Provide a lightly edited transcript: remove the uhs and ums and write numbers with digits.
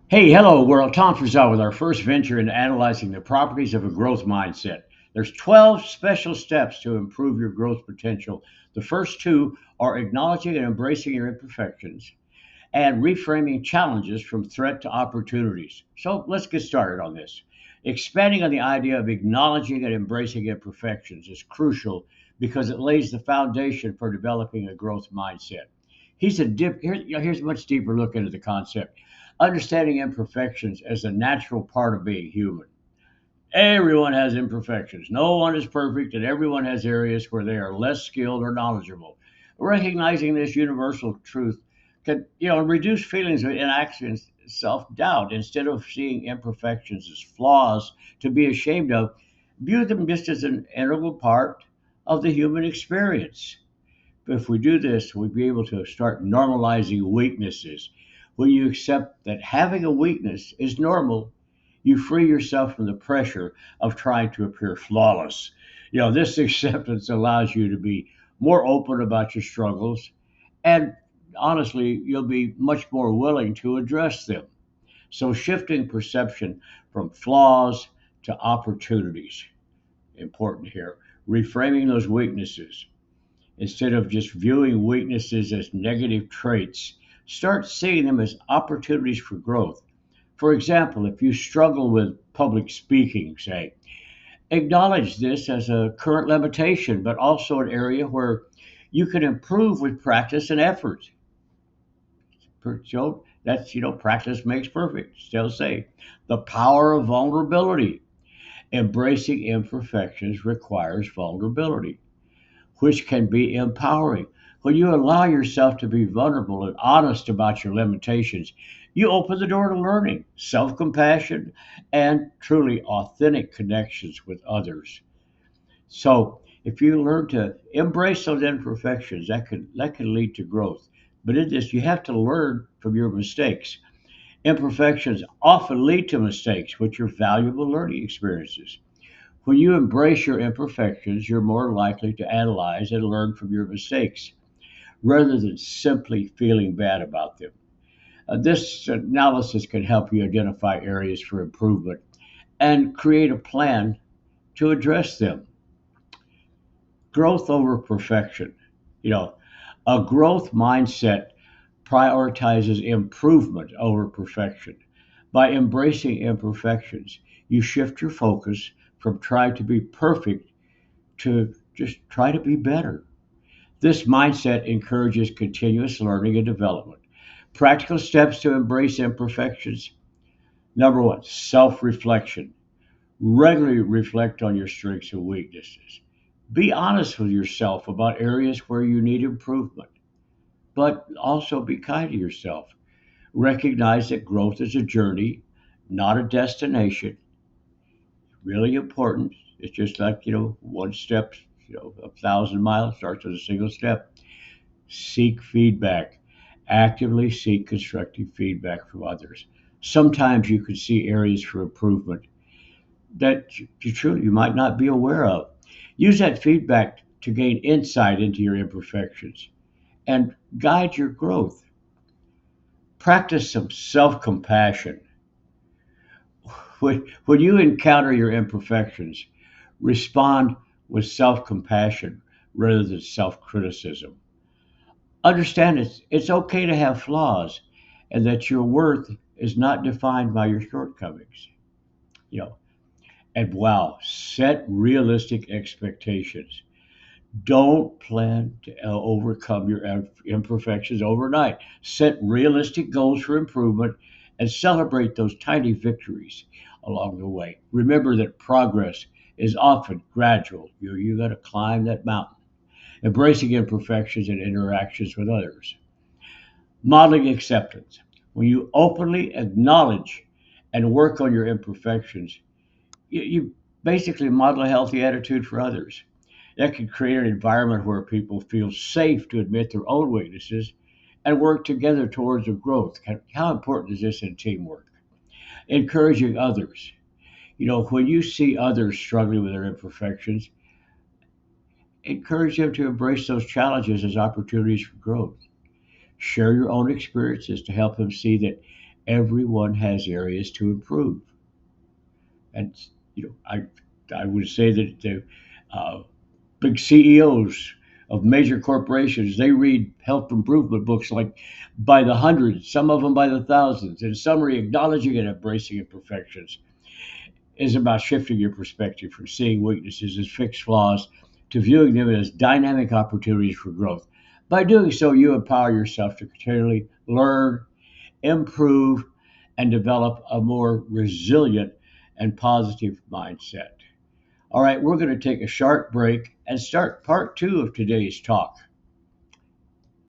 Hey, hello world. Tom Frizell with our first venture into analyzing the properties of a growth mindset. There's 12 special steps to improve your growth potential. The first two are acknowledging and embracing your imperfections and reframing challenges from threat to opportunities. So let's get started on this. Expanding on the idea of acknowledging and embracing imperfections is crucial because it lays the foundation for developing a growth mindset. Here's a much deeper look into the concept. Understanding imperfections as a natural part of being human. Everyone has imperfections. No one is perfect, and everyone has areas where they are less skilled or knowledgeable. Recognizing this universal truth can, reduce feelings of inaction, self-doubt. Instead of seeing imperfections as flaws to be ashamed of, view them just as an integral part of the human experience. If we do this, we'll be able to start normalizing weaknesses. When you accept that having a weakness is normal, you free yourself from the pressure of trying to appear flawless. This acceptance allows you to be more open about your struggles, and honestly, you'll be much more willing to address them. So, shifting perception from flaws to opportunities, important here. Reframing those weaknesses. Instead of just viewing weaknesses as negative traits, start seeing them as opportunities for growth. For example, if you struggle with public speaking, say, acknowledge this as a current limitation, but also an area where you can improve with practice and effort. So that's, practice makes perfect, still say. The power of vulnerability. Embracing imperfections requires vulnerability, which can be empowering. When you allow yourself to be vulnerable and honest about your limitations, you open the door to learning, self compassion, and truly authentic connections with others. So, if you learn to embrace those imperfections, that can lead to growth. But in this, you have to learn from your mistakes. Imperfections often lead to mistakes, which are valuable learning experiences. When you embrace your imperfections, you're more likely to analyze and learn from your mistakes rather than simply feeling bad about them. This analysis can help you identify areas for improvement and create a plan to address them. Growth over perfection. You know, a growth mindset prioritizes improvement over perfection. By embracing imperfections, you shift your focus from trying to be perfect to just try to be better. This mindset encourages continuous learning and development. Practical steps to embrace imperfections. Number one, self reflection. Regularly reflect on your strengths and weaknesses. Be honest with yourself about areas where you need improvement, but also be kind to yourself. Recognize that growth is a journey, not a destination. Really important. It's just like, one step, 1,000 miles starts with a single step. Seek feedback. Actively seek constructive feedback from others. Sometimes you could see areas for improvement that you might not be aware of. Use that feedback to gain insight into your imperfections and guide your growth. Practice some self compassion. When you encounter your imperfections, respond with self compassion rather than self criticism. Understand it's okay to have flaws and that your worth is not defined by your shortcomings. You know, and wow, set realistic expectations. Don't plan to overcome your imperfections overnight. Set realistic goals for improvement and celebrate those tiny victories along the way. Remember that progress is often gradual. You got to climb that mountain. Embracing imperfections and interactions with others. Modeling acceptance. When you openly acknowledge and work on your imperfections, you basically model a healthy attitude for others. That can create an environment where people feel safe to admit their own weaknesses and work together towards a growth. How important is this in teamwork? Encouraging others. When you see others struggling with their imperfections, encourage them to embrace those challenges as opportunities for growth. Share your own experiences to help them see that Everyone has areas to improve. And I would say that the big CEOs of major corporations, they read health improvement books like by the hundreds, some of them by the thousands. In summary, acknowledging and embracing imperfections is about shifting your perspective from seeing weaknesses as fixed flaws to viewing them as dynamic opportunities for growth. By doing so, you empower yourself to continually learn, improve, and develop a more resilient and positive mindset. All right, we're going to take a sharp break and start part two of today's talk.